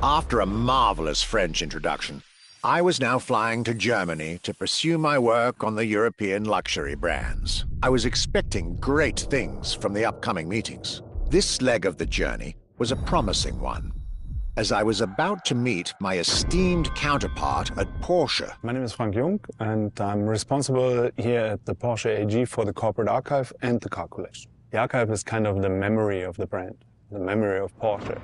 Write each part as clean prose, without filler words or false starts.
After a marvelous French introduction, I was now flying to Germany to pursue my work on the European luxury brands. I was expecting great things from the upcoming meetings. This leg of the journey was a promising one, as I was about to meet my esteemed counterpart at Porsche. My name is Frank Jung, and I'm responsible here at the Porsche AG for the corporate archive and the car collection. The archive is kind of the memory of the brand, the memory of Porsche.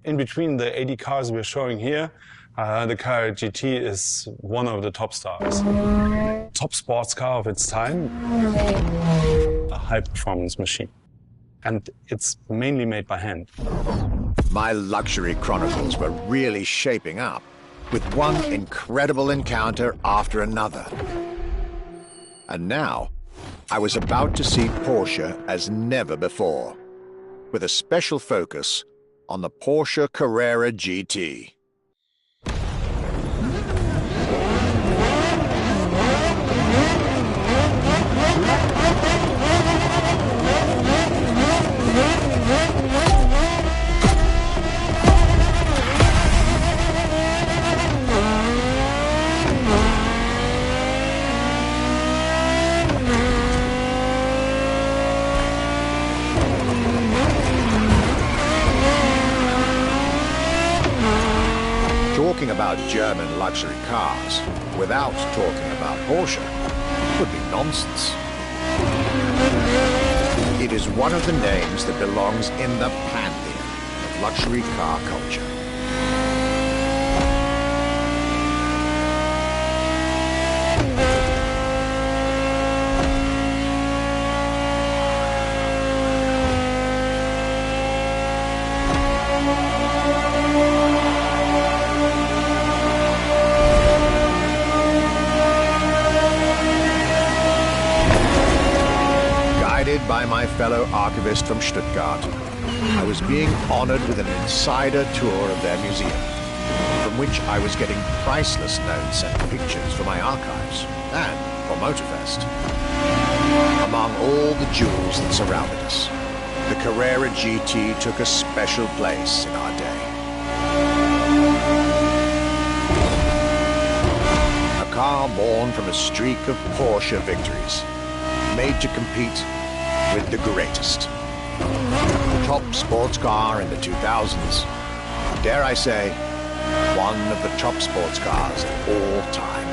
In between the 80 cars we're showing here, the Carrera GT is one of the top stars. Top sports car of its time, a high-performance machine. And it's mainly made by hand. My luxury chronicles were really shaping up, with one incredible encounter after another. And now, I was about to see Porsche as never before, with a special focus on the Porsche Carrera GT. Talking about German luxury cars without talking about Porsche would be nonsense. It is one of the names that belongs in the pantheon of luxury car culture. By my fellow archivist from Stuttgart, I was being honored with an insider tour of their museum, from which I was getting priceless notes and pictures for my archives and for Motorfest. Among all the jewels that surrounded us, the Carrera GT took a special place in our day. A car born from a streak of Porsche victories, made to compete with the greatest. Top sports car in the 2000s. Dare I say, one of the top sports cars of all time.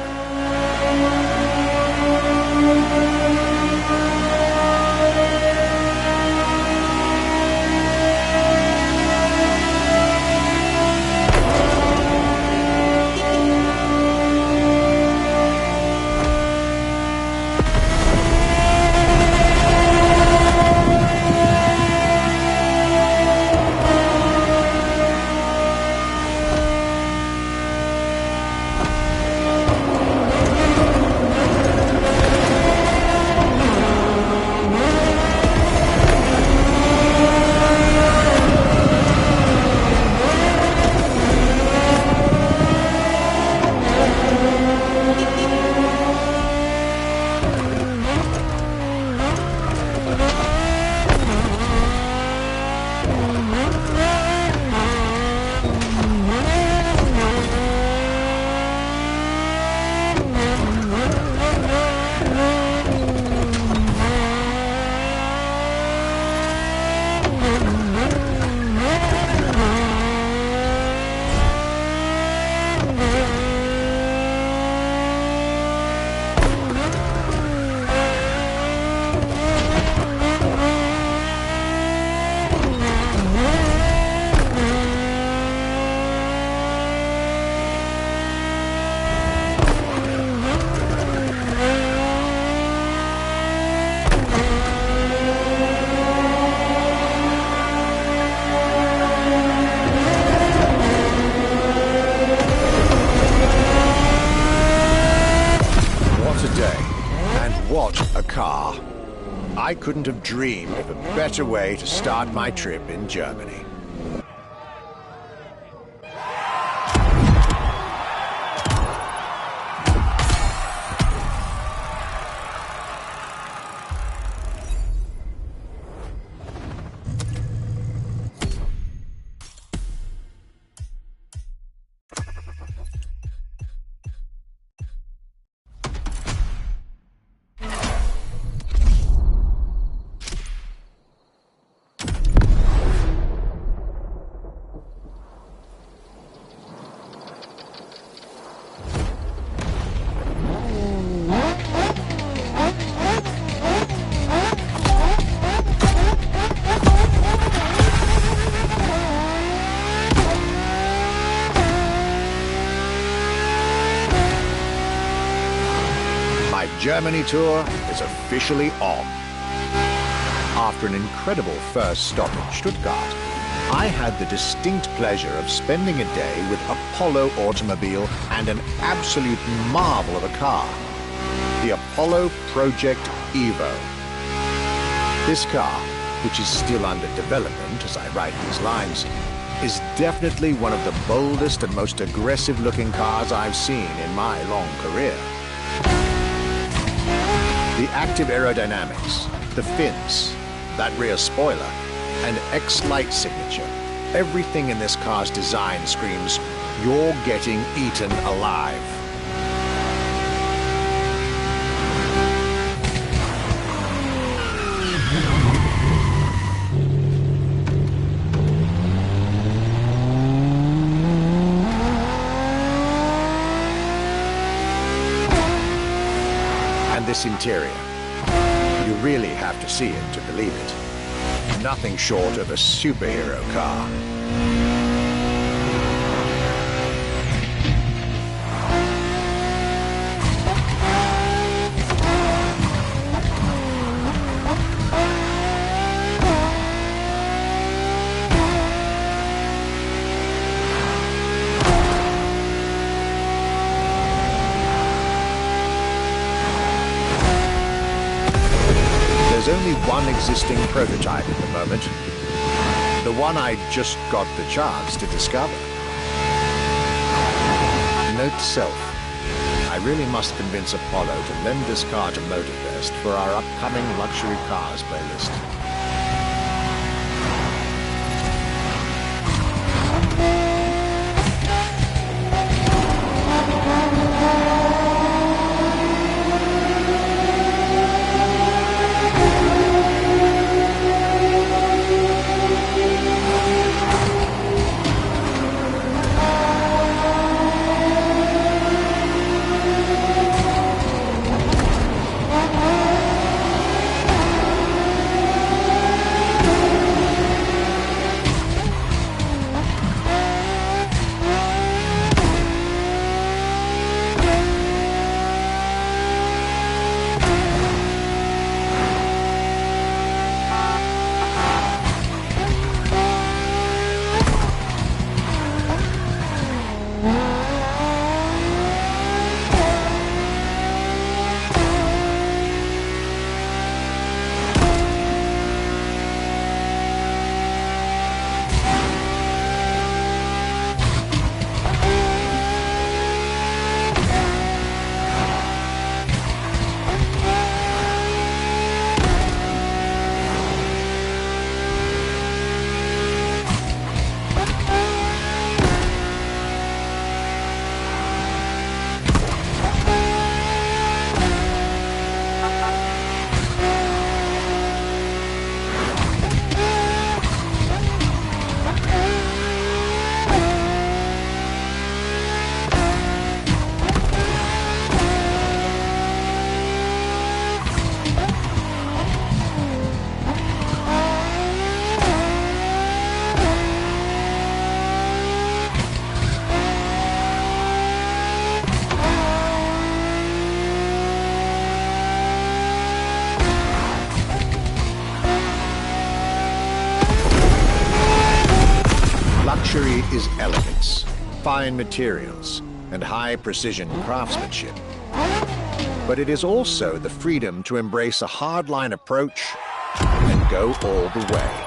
What a car! I couldn't have dreamed of a better way to start my trip in Germany. Germany tour is officially on. After an incredible first stop in Stuttgart, I had the distinct pleasure of spending a day with Apollo Automobile and an absolute marvel of a car, the Apollo Project Evo. This car, which is still under development as I write these lines, is definitely one of the boldest and most aggressive-looking cars I've seen in my long career. The active aerodynamics, the fins, that rear spoiler, and X-Light signature, everything in this car's design screams, you're getting eaten alive. And this interior, you really have to see it to believe it. Nothing short of a superhero car. There's only one existing prototype at the moment, the one I just got the chance to discover. Note to self, I really must convince Apollo to lend this car to Motorfest for our upcoming luxury cars playlist. Luxury is elegance, fine materials, and high-precision craftsmanship. But it is also the freedom to embrace a hardline approach and go all the way.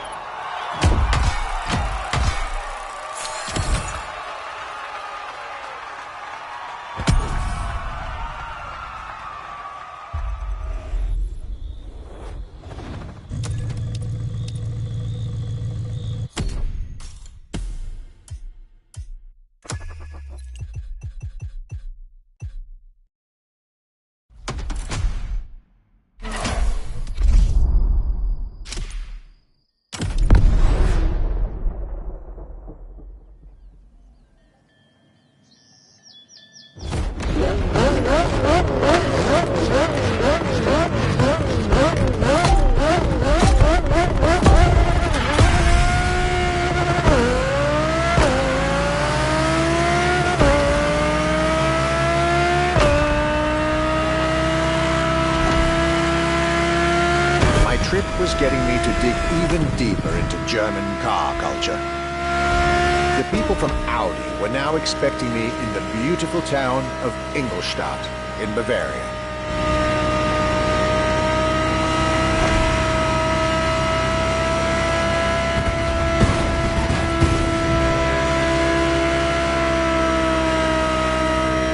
trip was getting me to dig even deeper into German car culture. The people from Audi were now expecting me in the beautiful town of Ingolstadt in Bavaria.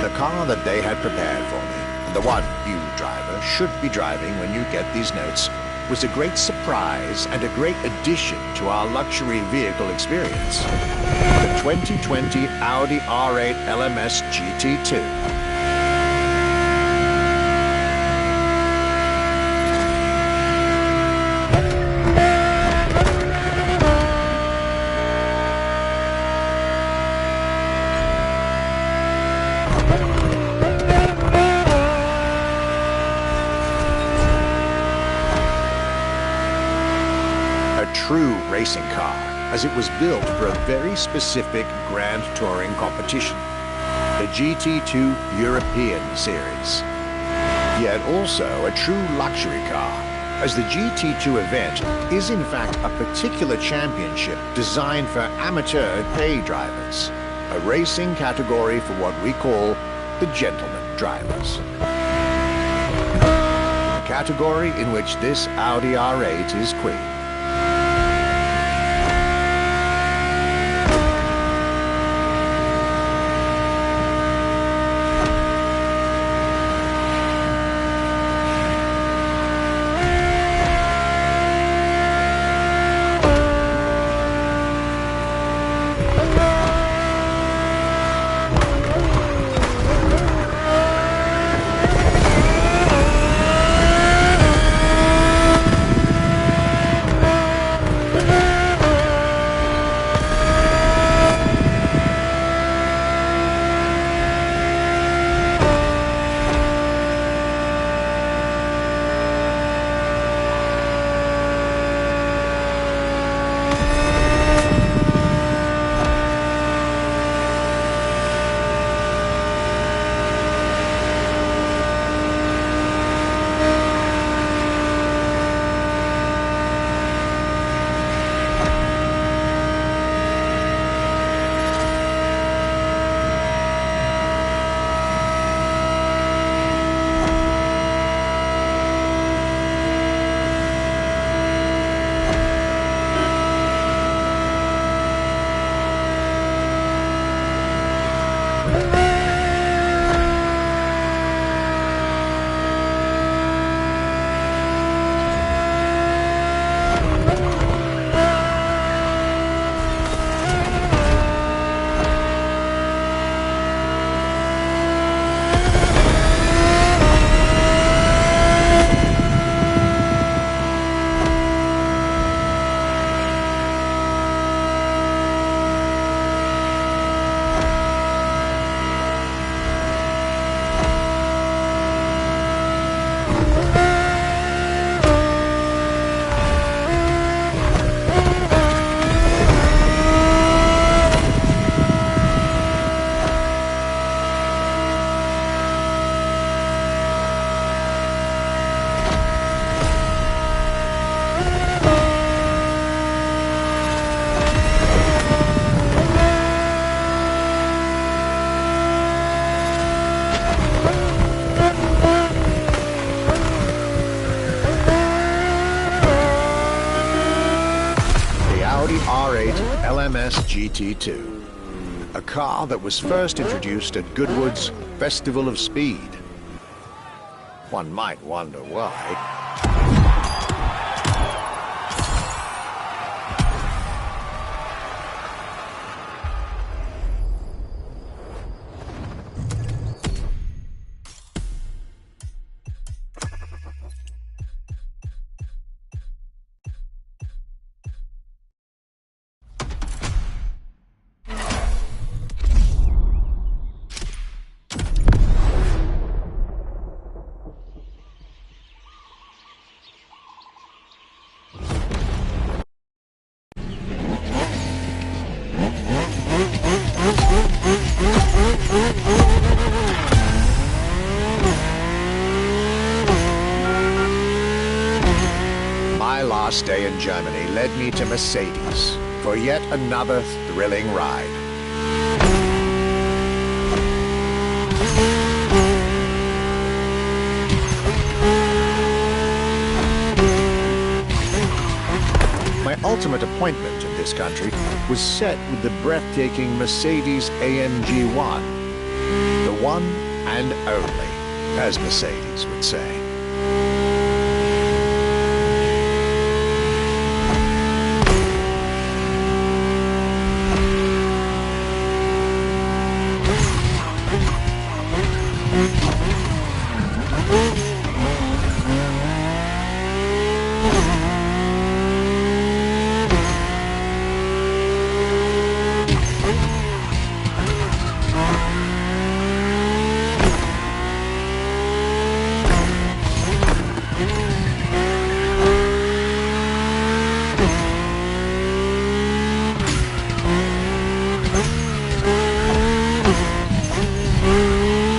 The car that they had prepared for me, and the one you driver should be driving when you get these notes, was a great surprise and a great addition to our luxury vehicle experience. The 2020 Audi R8 LMS GT2. True racing car, as it was built for a very specific Grand Touring competition, the GT2 European Series. Yet also a true luxury car, as the GT2 event is in fact a particular championship designed for amateur and pay drivers, a racing category for what we call the gentleman drivers. A category in which this Audi R8 is queen. R8 LMS GT2, a car that was first introduced at Goodwood's Festival of Speed. One might wonder why. my last day in Germany led me to Mercedes for yet another thrilling ride. My ultimate appointment in this country was set with the breathtaking Mercedes AMG 1. The one and only, as Mercedes would say.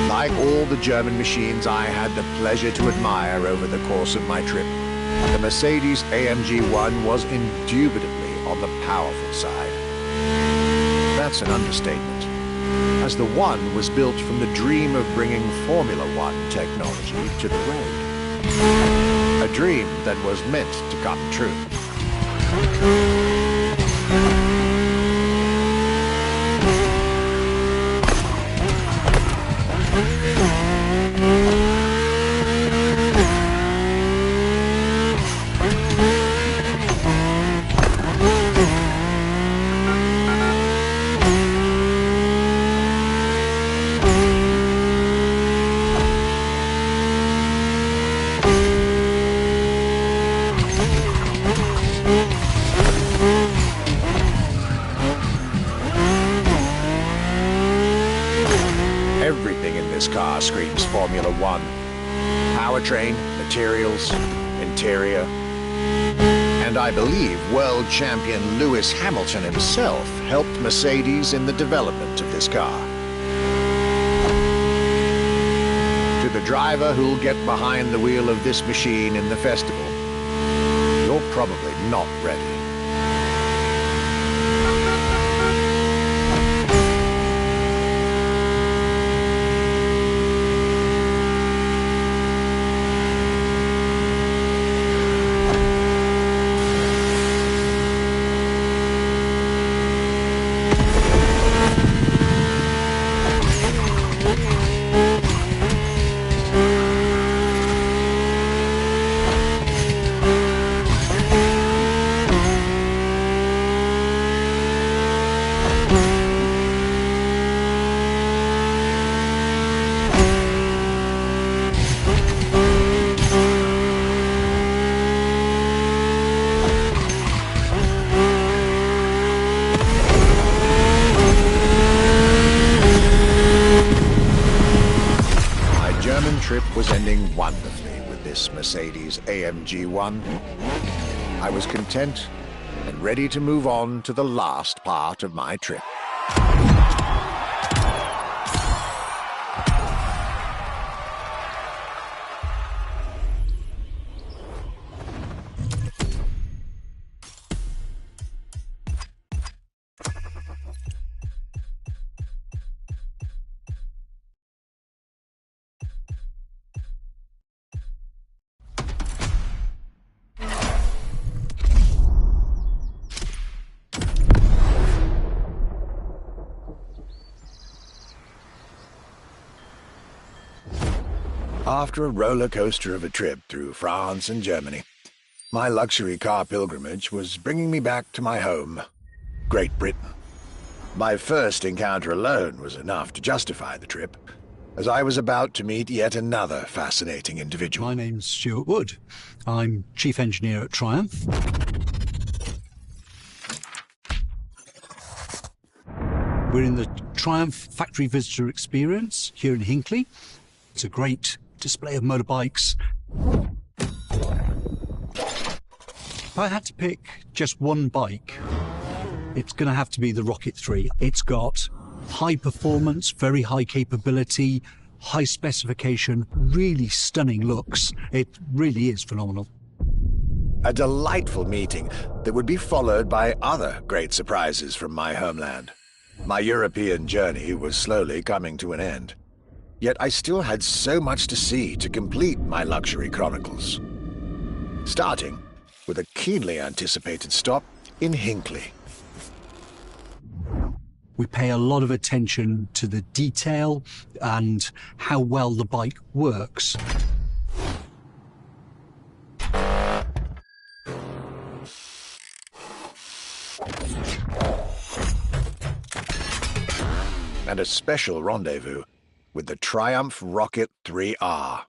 Like all the German machines I had the pleasure to admire over the course of my trip, the Mercedes AMG 1 was indubitably on the powerful side. That's an understatement, as the 1 was built from the dream of bringing Formula One technology to the road. A dream that was meant to come true. Everything in this car screams Formula One. Powertrain, materials, interior, and I believe world champion Lewis Hamilton himself helped Mercedes in the development of this car. To the driver who'll get behind the wheel of this machine in the festival, you're probably not ready. Trip was ending wonderfully with this Mercedes AMG 1. I was content and ready to move on to the last part of my trip. After a roller coaster of a trip through France and Germany, my luxury car pilgrimage was bringing me back to my home, Great Britain. My first encounter alone was enough to justify the trip, as I was about to meet yet another fascinating individual. My name's Stuart Wood. I'm Chief Engineer at Triumph. We're in the Triumph Factory Visitor Experience here in Hinckley. It's a great display of motorbikes. If I had to pick just one bike, it's going to have to be the Rocket 3. It's got high performance, very high capability, high specification, really stunning looks. It really is phenomenal. A delightful meeting that would be followed by other great surprises from my homeland. My European journey was slowly coming to an end. Yet I still had so much to see to complete my luxury chronicles. Starting with a keenly anticipated stop in Hinckley. We pay a lot of attention to the detail and how well the bike works. And a special rendezvous with the Triumph Rocket 3R.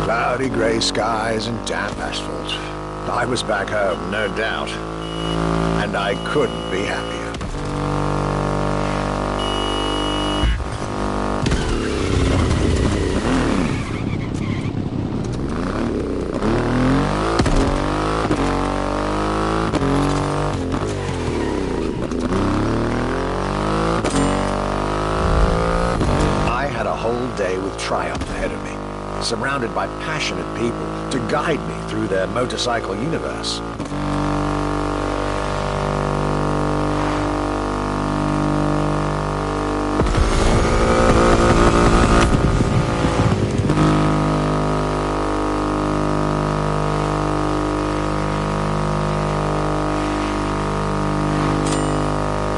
Cloudy grey skies and damp asphalt. I was back home, no doubt. And I couldn't be happier. I had a whole day with Triumph ahead of me, surrounded by passionate people to guide me through their motorcycle universe.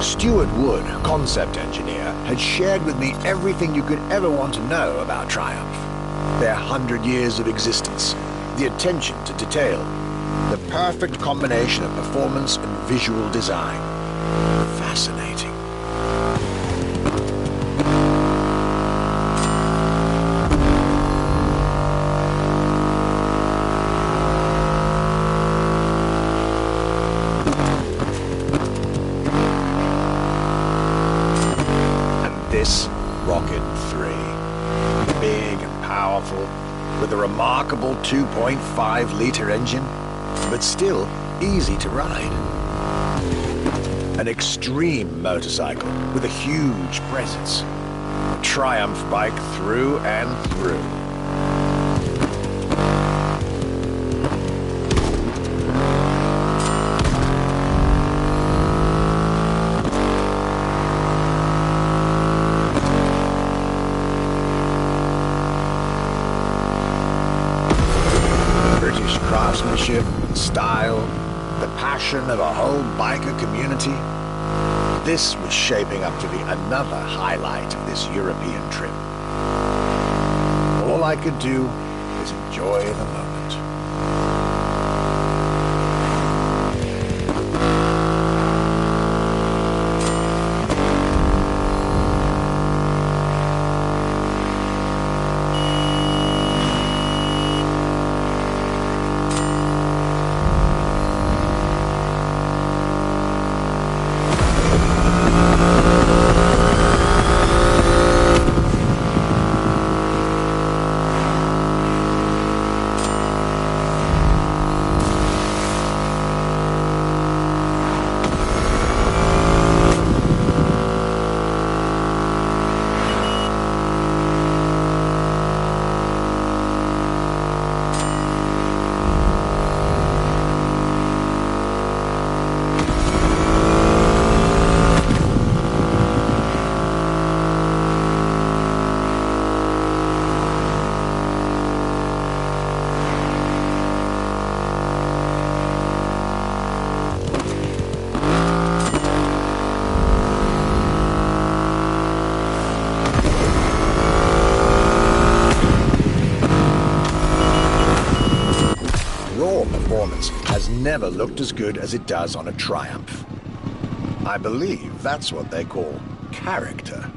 Stuart Wood, concept engineer, had shared with me everything you could ever want to know about Triumph. Their 100 years of existence, the attention to detail, the perfect combination of performance and visual design. Fascinating. And this Rocket 3. Big and powerful, with a remarkable 2.5-litre engine, but still easy to ride. An extreme motorcycle with a huge presence. A Triumph bike through and through. Craftsmanship, style, the passion of a whole biker community. This was shaping up to be another highlight of this European trip. All I could do was enjoy the moment. Performance has never looked as good as it does on a Triumph. I believe that's what they call character.